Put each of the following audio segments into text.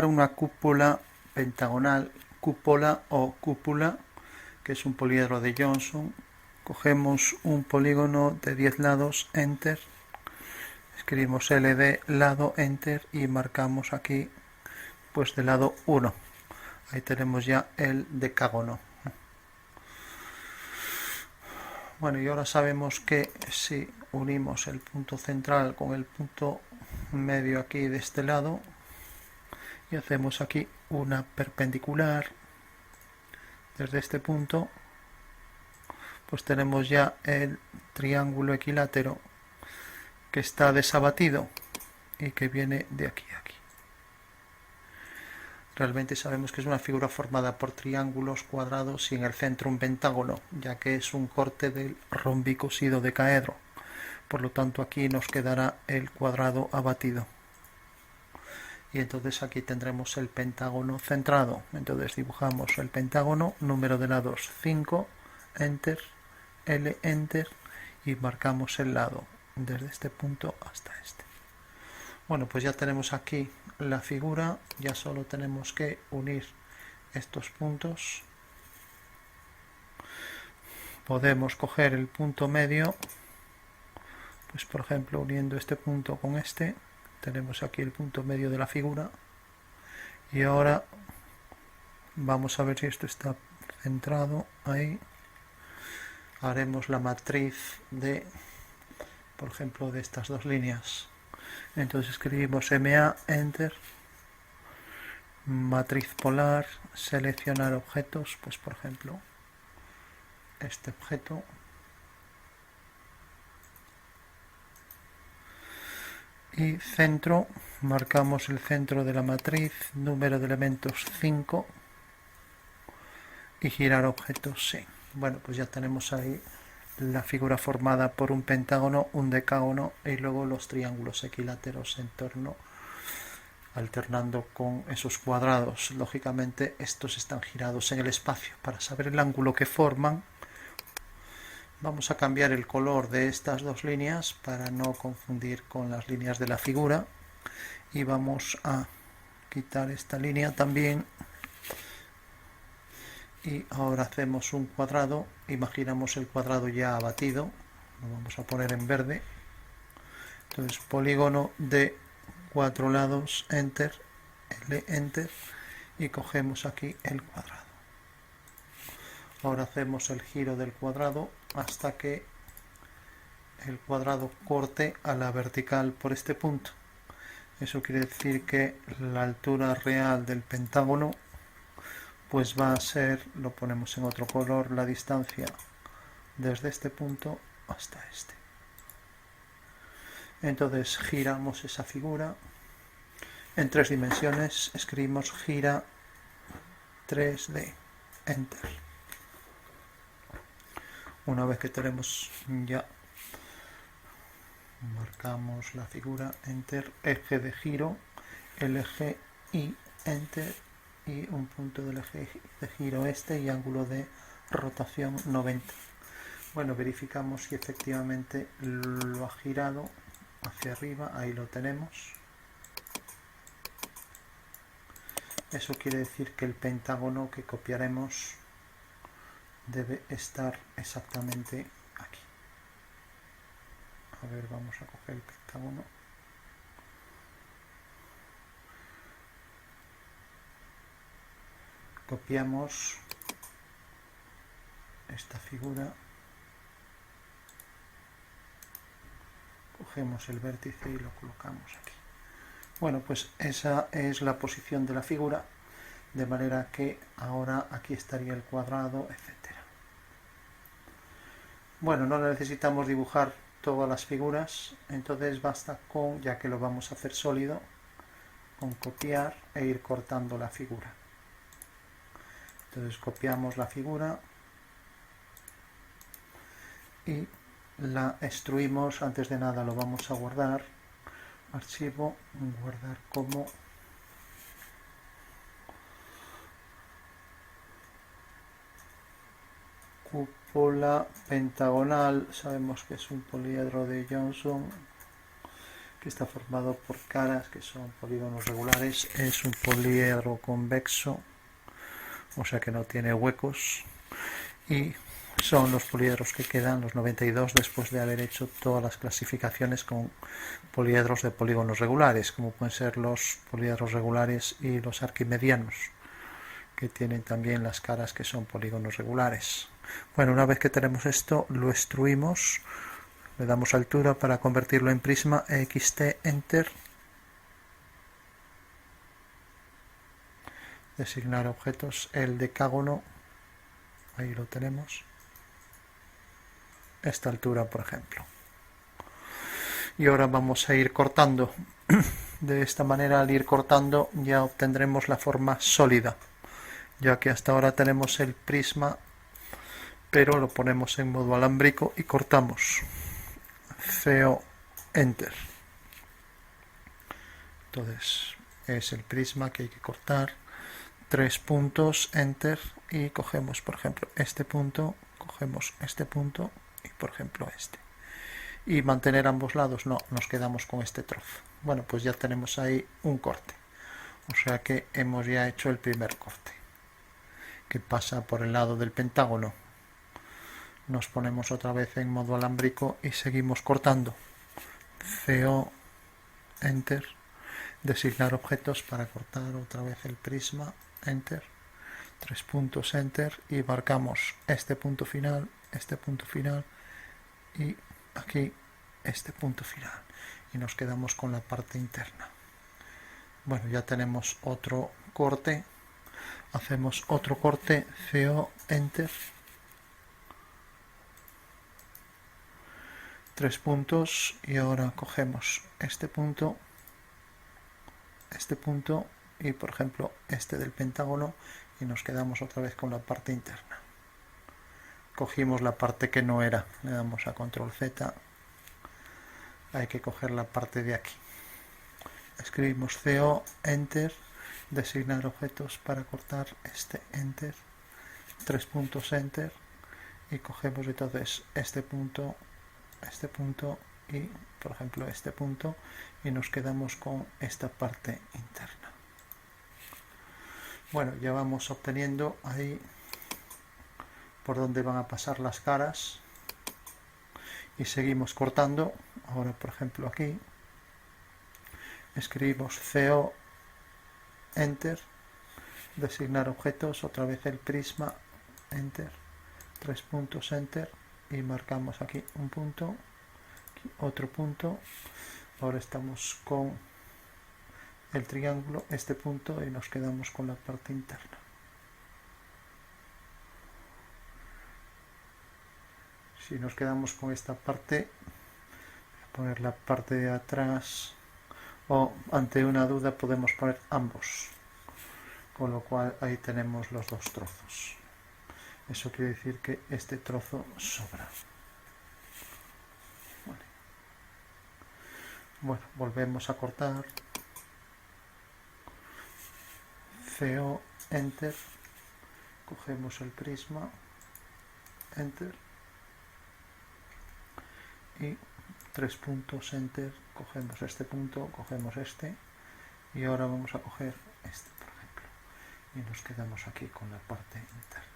Una cúpula pentagonal, cúpula o cúpula, que es un poliedro de Johnson. Cogemos un polígono de 10 lados, enter, escribimos LD lado, enter, y marcamos aquí pues de lado 1. Ahí tenemos ya el decágono. Bueno, y ahora sabemos que si unimos el punto central con el punto medio aquí de este lado y hacemos aquí una perpendicular desde este punto, pues tenemos ya el triángulo equilátero que está desabatido y que viene de aquí a aquí. Realmente sabemos que es una figura formada por triángulos cuadrados y en el centro un pentágono, ya que es un corte del rombicosido decaedro. Por lo tanto, aquí nos quedará el cuadrado abatido. Y entonces aquí tendremos el pentágono centrado. Entonces dibujamos el pentágono, número de lados 5, enter, L, enter, y marcamos el lado desde este punto hasta este. Bueno, pues ya tenemos aquí la figura, ya solo tenemos que unir estos puntos. Podemos coger el punto medio, pues por ejemplo uniendo este punto con este, tenemos aquí el punto medio de la figura. Y ahora vamos a ver si esto está centrado ahí. Haremos la matriz de, por ejemplo, de estas dos líneas. Entonces escribimos MA, enter, matriz polar, seleccionar objetos, pues por ejemplo este objeto, y centro, marcamos el centro de la matriz, número de elementos 5, y girar objetos sí. Bueno, pues ya tenemos ahí la figura formada por un pentágono, un decágono y luego los triángulos equiláteros en torno, alternando con esos cuadrados. Lógicamente estos están girados en el espacio. Para saber el ángulo que forman, vamos a cambiar el color de estas dos líneas para no confundir con las líneas de la figura, y vamos a quitar esta línea también. Y ahora hacemos un cuadrado, imaginamos el cuadrado ya abatido, lo vamos a poner en verde. Entonces polígono de 4 lados, enter, L, enter, y cogemos aquí el cuadrado. Ahora hacemos el giro del cuadrado hasta que el cuadrado corte a la vertical por este punto. Eso quiere decir que la altura real del pentágono pues va a ser, lo ponemos en otro color, la distancia desde este punto hasta este. Entonces giramos esa figura en 3 dimensiones, escribimos gira 3D, enter. Una vez que tenemos ya, marcamos la figura, enter, eje de giro, el eje Y, enter, y un punto del eje de giro este y ángulo de rotación 90. Bueno, verificamos si efectivamente lo ha girado hacia arriba, ahí lo tenemos. Eso quiere decir que el pentágono que copiaremos debe estar exactamente aquí. A ver, vamos a coger el pentágono. Copiamos esta figura, cogemos el vértice y lo colocamos aquí. Bueno, pues esa es la posición de la figura, de manera que ahora aquí estaría el cuadrado, etc. Bueno, no necesitamos dibujar todas las figuras, entonces basta con, ya que lo vamos a hacer sólido, con copiar e ir cortando la figura. Entonces copiamos la figura y la extruimos. Antes de nada lo vamos a guardar, archivo, guardar como cúpula pentagonal. Sabemos que es un poliedro de Johnson, que está formado por caras que son polígonos regulares. Es un poliedro convexo, o sea que no tiene huecos, y son los poliedros que quedan, los 92, después de haber hecho todas las clasificaciones con poliedros de polígonos regulares, como pueden ser los poliedros regulares y los arquimedianos, que tienen también las caras que son polígonos regulares. Bueno, una vez que tenemos esto, lo extruimos, le damos altura para convertirlo en prisma, EXT, Enter, designar objetos, el decágono, ahí lo tenemos, esta altura por ejemplo. Y ahora vamos a ir cortando. De esta manera, al ir cortando, ya obtendremos la forma sólida, ya que hasta ahora tenemos el prisma, pero lo ponemos en modo alámbrico y cortamos. CO, Enter. Entonces es el prisma que hay que cortar. 3 puntos, Enter, y cogemos por ejemplo este punto, cogemos este punto y por ejemplo este. Y mantener ambos lados, no, nos quedamos con este trozo. Bueno, pues ya tenemos ahí un corte. O sea que hemos ya hecho el primer corte, que pasa por el lado del pentágono. Nos ponemos otra vez en modo alámbrico y seguimos cortando. CO, Enter, designar objetos para cortar otra vez el prisma, Enter, 3 puntos, Enter, y marcamos este punto final y aquí este punto final, y nos quedamos con la parte interna. Bueno, ya tenemos otro corte, hacemos otro corte, CO, Enter, 3 puntos, y ahora cogemos este punto y por ejemplo este del pentágono, y nos quedamos otra vez con la parte interna. Cogimos la parte que no era, le damos a control Z, hay que coger la parte de aquí, escribimos CO, Enter, designar objetos para cortar este, Enter, 3 puntos, Enter, y cogemos entonces este punto y por ejemplo este punto, y nos quedamos con esta parte interna. Bueno, ya vamos obteniendo ahí por donde van a pasar las caras y seguimos cortando. Ahora por ejemplo aquí escribimos CO, Enter, designar objetos, otra vez el prisma, Enter, 3 puntos, Enter, y marcamos aquí un punto, aquí otro punto. Ahora estamos con el triángulo, este punto, y nos quedamos con la parte interna. Si nos quedamos con esta parte, voy a poner la parte de atrás, o ante una duda podemos poner ambos, con lo cual ahí tenemos los dos trozos. Eso quiere decir que este trozo sobra. Vale. Bueno, volvemos a cortar. CO, Enter, cogemos el prisma, Enter, y 3 puntos, Enter, cogemos este punto, cogemos este, y ahora vamos a coger este por ejemplo, y nos quedamos aquí con la parte interna.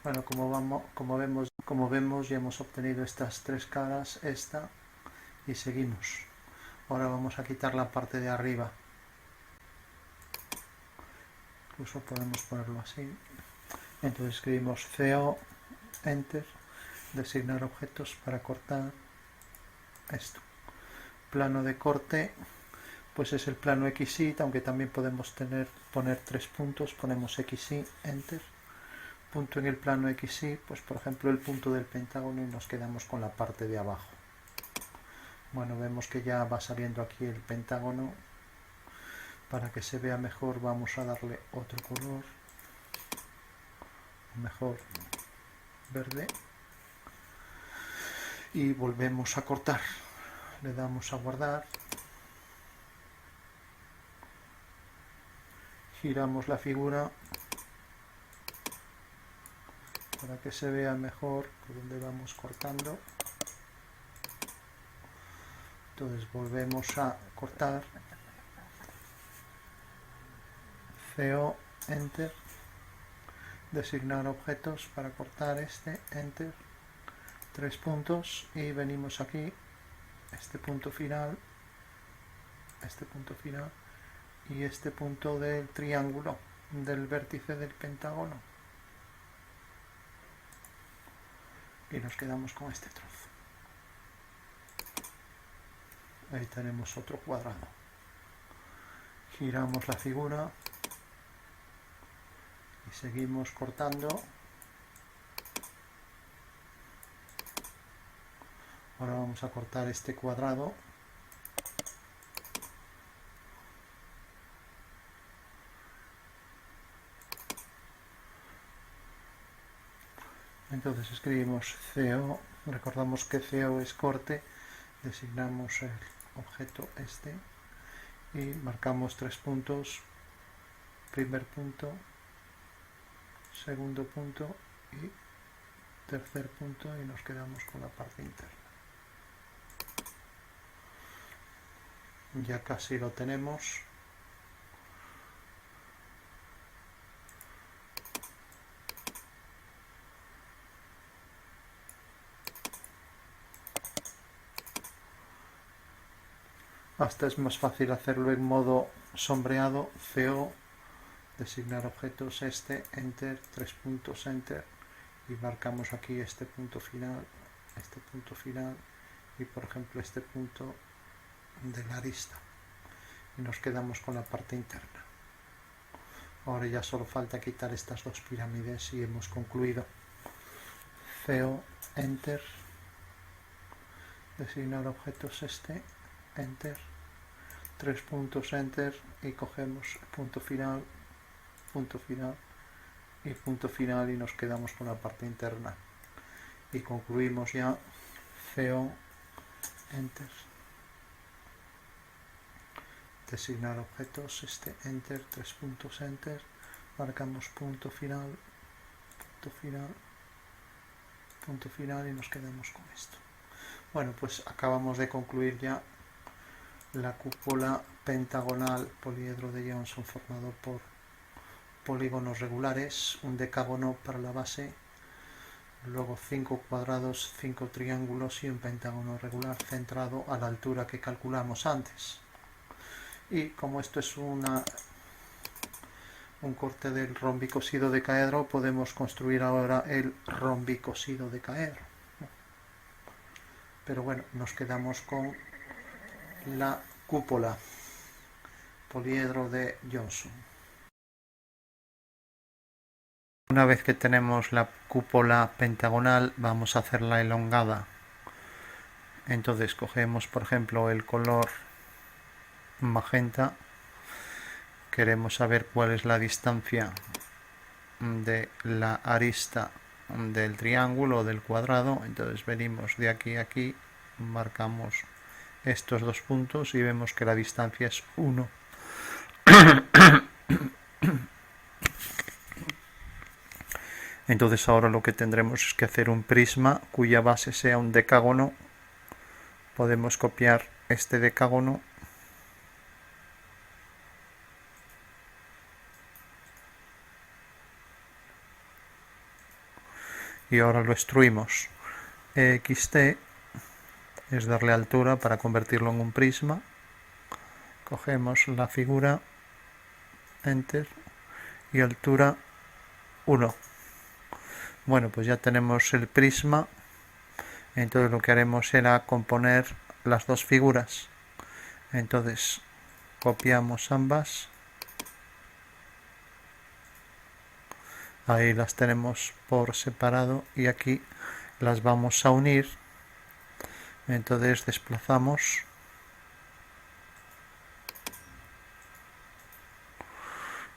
Bueno, como vemos ya hemos obtenido estas 3 caras, esta, y seguimos. Ahora vamos a quitar la parte de arriba, incluso podemos ponerlo así. Entonces escribimos CO, Enter, designar objetos para cortar esto. Plano de corte, pues es el plano XY, aunque también podemos poner 3 puntos, ponemos XY, Enter, punto en el plano XY, pues por ejemplo el punto del pentágono, y nos quedamos con la parte de abajo. Bueno, vemos que ya va saliendo aquí el pentágono. Para que se vea mejor vamos a darle otro color, mejor verde, y volvemos a cortar. Le damos a guardar, giramos la figura para que se vea mejor por donde vamos cortando. Entonces volvemos a cortar, CO, Enter, designar objetos para cortar este, Enter, 3 puntos, y venimos aquí, este punto final y este punto del triángulo, del vértice del pentágono, y nos quedamos con este trozo. Ahí tenemos otro cuadrado. Giramos la figura y seguimos cortando. Ahora vamos a cortar este cuadrado. Entonces escribimos CO, recordamos que CO es corte, designamos el objeto este y marcamos 3 puntos, primer punto, segundo punto y tercer punto, y nos quedamos con la parte interna. Ya casi lo tenemos. Hasta es más fácil hacerlo en modo sombreado, CO, designar objetos, este, Enter, 3 puntos, Enter, y marcamos aquí este punto final, y por ejemplo este punto de la arista, y nos quedamos con la parte interna. Ahora ya solo falta quitar estas dos pirámides y hemos concluido. CO, Enter, designar objetos, este, Enter, 3 puntos, Enter, y cogemos punto final y punto final, y nos quedamos con la parte interna. Y concluimos ya. CO, Enter, designar objetos, este, Enter, 3 puntos, Enter, marcamos punto final, y nos quedamos con esto. Bueno, pues acabamos de concluir ya la cúpula pentagonal poliedro de Johnson formado por polígonos regulares, un decágono para la base, luego 5 cuadrados, 5 triángulos y un pentágono regular centrado a la altura que calculamos antes. Y como esto es un corte del rombicosido decaedro, podemos construir ahora el rombicosido decaedro. Pero bueno, nos quedamos con la cúpula poliedro de Johnson. Una vez que tenemos la cúpula pentagonal, vamos a hacerla elongada. Entonces cogemos, por ejemplo, el color magenta. Queremos saber cuál es la distancia de la arista del triángulo o del cuadrado. Entonces venimos de aquí a aquí, marcamos estos 2 puntos y vemos que la distancia es 1. Entonces ahora lo que tendremos es que hacer un prisma cuya base sea un decágono. Podemos copiar este decágono y ahora lo extruimos. EXT es darle altura para convertirlo en un prisma. Cogemos la figura, Enter, y altura 1. Bueno, pues ya tenemos el prisma. Entonces lo que haremos será componer las dos figuras. Entonces copiamos ambas. Ahí las tenemos por separado y aquí las vamos a unir. Entonces desplazamos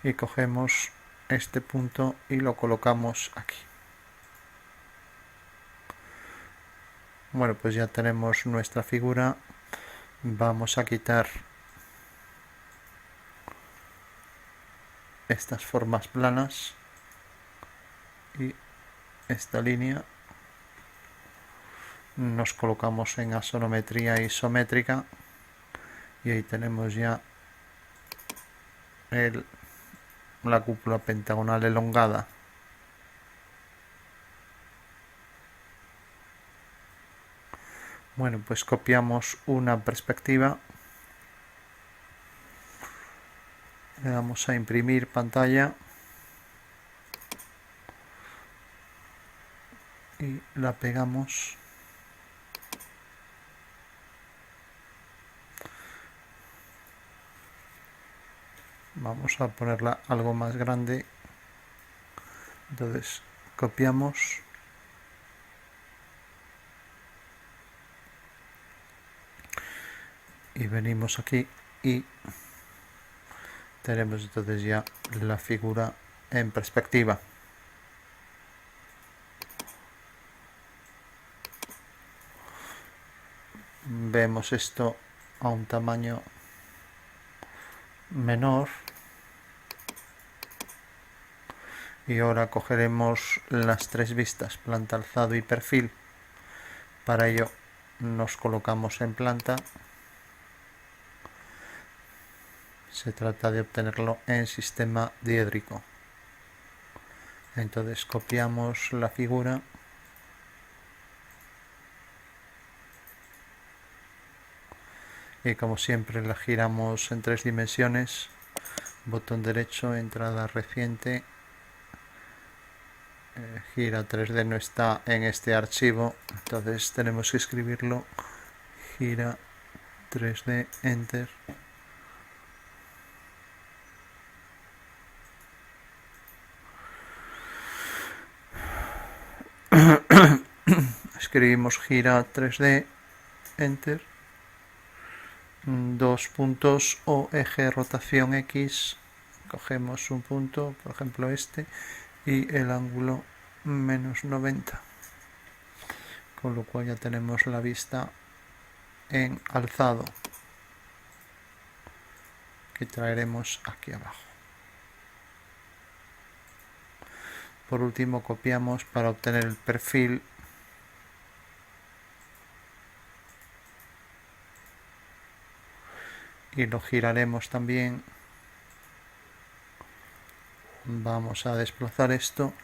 y cogemos este punto y lo colocamos aquí. Bueno, pues ya tenemos nuestra figura. Vamos a quitar estas formas planas y esta línea. nos colocamos en axonometría isométrica y ahí tenemos ya la cúpula pentagonal elongada. Bueno, pues copiamos una perspectiva, le damos a imprimir pantalla y la pegamos. Vamos a ponerla algo más grande, entonces copiamos y venimos aquí y tenemos entonces ya la figura en perspectiva. Vemos esto a un tamaño menor y ahora cogeremos las tres vistas, planta, alzado y perfil. Para ello nos colocamos en planta. Se trata de obtenerlo en sistema diédrico. Entonces copiamos la figura y como siempre la giramos en 3 dimensiones, botón derecho, entrada reciente, gira 3D no está en este archivo, entonces tenemos que escribirlo, gira 3D, enter. Escribimos gira 3D, enter, 2 puntos o eje rotación X, cogemos un punto, por ejemplo este, y el ángulo -90, con lo cual ya tenemos la vista en alzado, que traeremos aquí abajo. Por último copiamos para obtener el perfil y lo giraremos también. Vamos a desplazar esto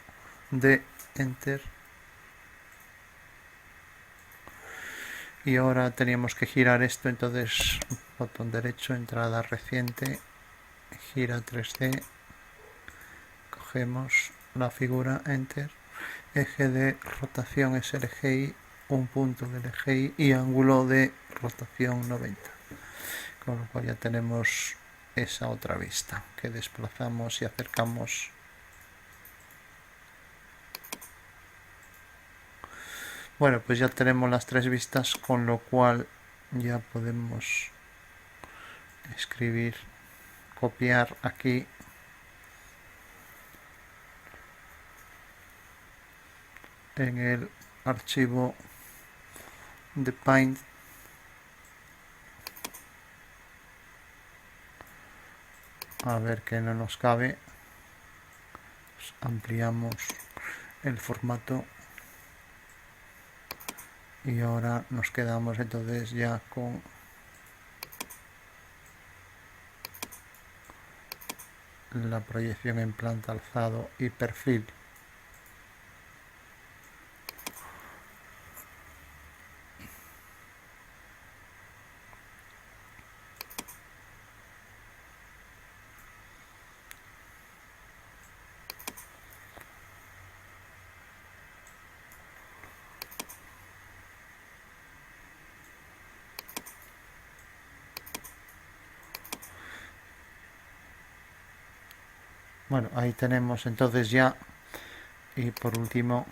de enter y ahora teníamos que girar esto, entonces botón derecho, entrada reciente, gira 3D, cogemos la figura, enter, eje de rotación es el eje Y, un punto del eje Y y ángulo de rotación 90, con lo cual ya tenemos esa otra vista que desplazamos y acercamos. Bueno, pues ya tenemos las tres vistas, con lo cual ya podemos escribir, copiar aquí en el archivo de Paint, a ver que no nos cabe, pues ampliamos el formato y ahora nos quedamos entonces ya con la proyección en planta, alzado y perfil. Bueno, ahí tenemos entonces ya, y por último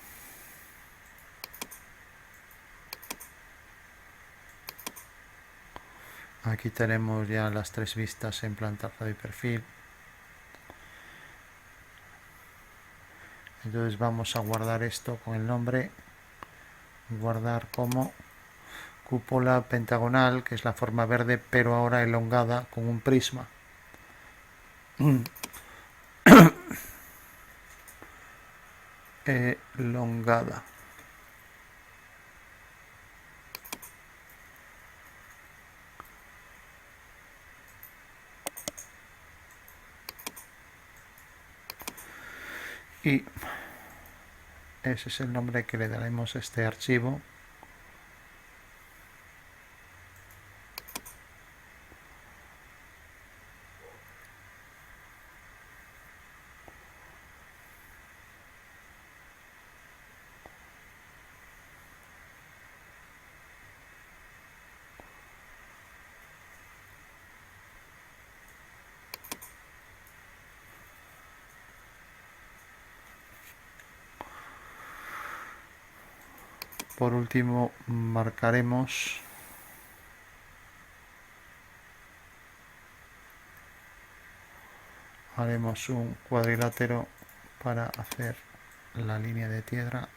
aquí tenemos ya las tres vistas en planta, alzado y perfil. Entonces vamos a guardar esto con el nombre, guardar como cúpula pentagonal, que es la forma verde pero ahora elongada con un prisma. Elongada. y ese es el nombre que le daremos a este archivo. Por último, haremos un cuadrilátero para hacer la línea de tierra.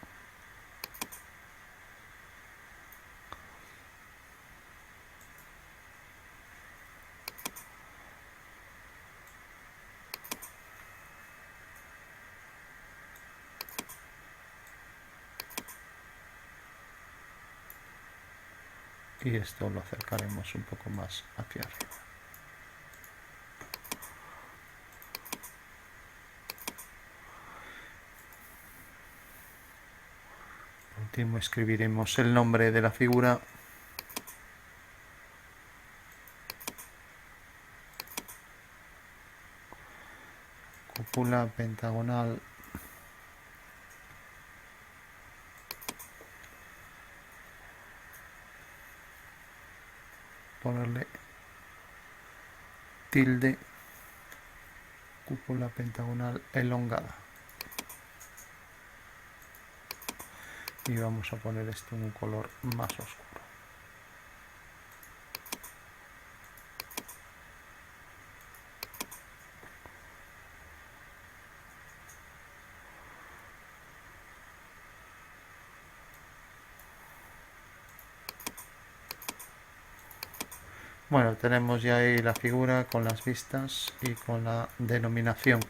Y esto lo acercaremos un poco más hacia arriba. Por último, escribiremos el nombre de la figura. Cúpula pentagonal. Ponerle tilde, cúpula pentagonal elongada. Y vamos a poner esto en un color más oscuro. Bueno, tenemos ya ahí la figura con las vistas y con la denominación.